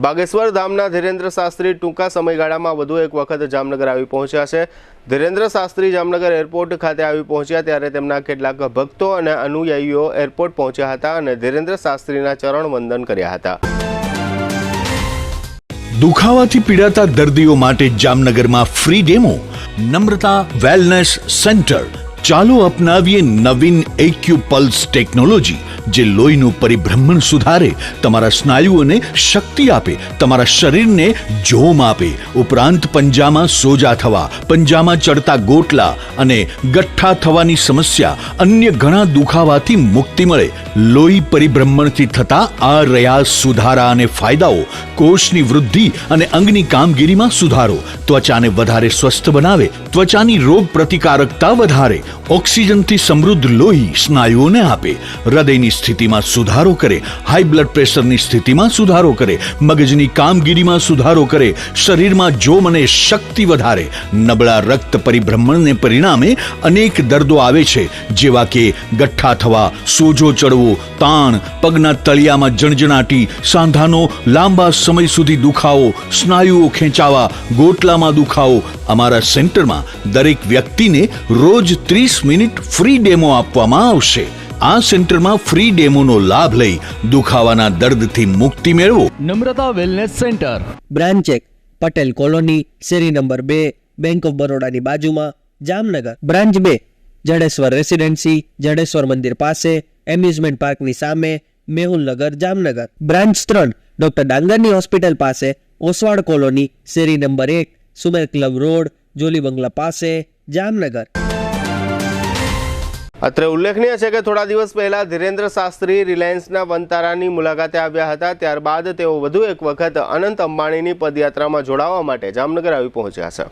બાગેશ્વર ધામના ધીરેન્દ્ર શાસ્ત્રી ટૂંકા સમયગાળામાં વધુ એક વખત જામનગર આવી પહોંચ્યા છે। ધીરેન્દ્ર શાસ્ત્રી જામનગર એરપોર્ટ ખાતે આવી પહોંચ્યા ત્યારે તેમના કેટલાક ભક્તો અને અનુયાયીઓ એરપોર્ટ પહોંચ્યા હતા અને ધીરેન્દ્ર શાસ્ત્રીના ચરણ વંદન કર્યા હતા। દુખાવાથી પીડાતા દર્દીઓ માટે જામનગરમાં ફ્રી ડેમો। નમ્રતા વેલનેસ સેન્ટર। ચાલો અપનાવીએ નવીન એક્યુપલ્સ ટેકનોલોજી, જે લોહીનું પરિભ્રમણ સુધારે, તમારા સ્નાયુઓને શક્તિ આપે, તમારા શરીરને જોમ આપે, ઉપરાંત પંજામાં સોજા થવા, પંજામાં ચડતા ગોટલા અને ગઠ્ઠા થવાની સમસ્યા, અન્ય ઘણા દુખાવાથી મુક્તિ મળે। લોહી પરિભ્રમણથી થતા આ રહ્યા સુધારા અને ફાયદાઓ। કોષની વૃદ્ધિ અને અંગની કામગીરીમાં સુધારો, ત્વચાને વધારે સ્વસ્થ બનાવે, ત્વચાની રોગ પ્રતિકારકતા વધારે, ઓક્સિજનથી સમૃદ્ધ લોહી સ્નાયુઓને આપે, હૃદયની સ્થિતિમાં સુધારો કરે, હાઈ બ્લડ પ્રેશરની સ્થિતિમાં સુધારો કરે, મગજની કામગીરીમાં સુધારો કરે, શરીરમાં જોમ અને શક્તિ વધારે। નબળા રક્ત પરિભ્રમણને પરિણામે અનેક દર્દો આવે છે, જેવા કે ગઠ્ઠા થવા, સોજો ચડવો, તાણ, પગના તળિયામાં જણજણાટી, સાંધાનો લાંબા સમય સુધી દુખાવો, સ્નાયુઓ ખેંચાવા, ગોટલામાં દુખાવો। અમારા સેન્ટરમાં દરેક વ્યક્તિને રોજ 30 મિનિટ ફ્રી ડેમો આપવામાં આવશે। આ સેન્ટરમાં ફ્રી ડેમોનો લાભ લઈ દુખાવાના દર્દથી મુક્તિ મેળવો। Namrata wellness centre, branch 1 Patel colony, શેરી નંબર 2, બેંક ઓફ બરોડાની બાજુમાં, જામનગર। બ્રાન્ચ 2 જડેશ્વર રેસિડેન્સી, જડેશ્વર મંદિર પાસે, એમ્યુઝમેન્ટ પાર્કની સામે, મેહુલનગર, જામનગર। બ્રાન્ચ 3 ડોક્ટર ડાંગરની હોસ્પિટલ પાસે, ઓસવાડ કોલોની, શેરી number 1, Sumer club road, jolly bungalow પાસે, જામનગર। અત્રે ઉલ્લેખનીય છે કે થોડા દિવસ પહેલા ધીરેન્દ્ર શાસ્ત્રી રિલાયન્સના વનતારાની મુલાકાતે આવ્યા હતા। ત્યારબાદ તેઓ વધુ એક વખત અનંત અંબાણીની પદયાત્રામાં જોડાવા માટે જામનગર આવી પહોંચ્યા છે।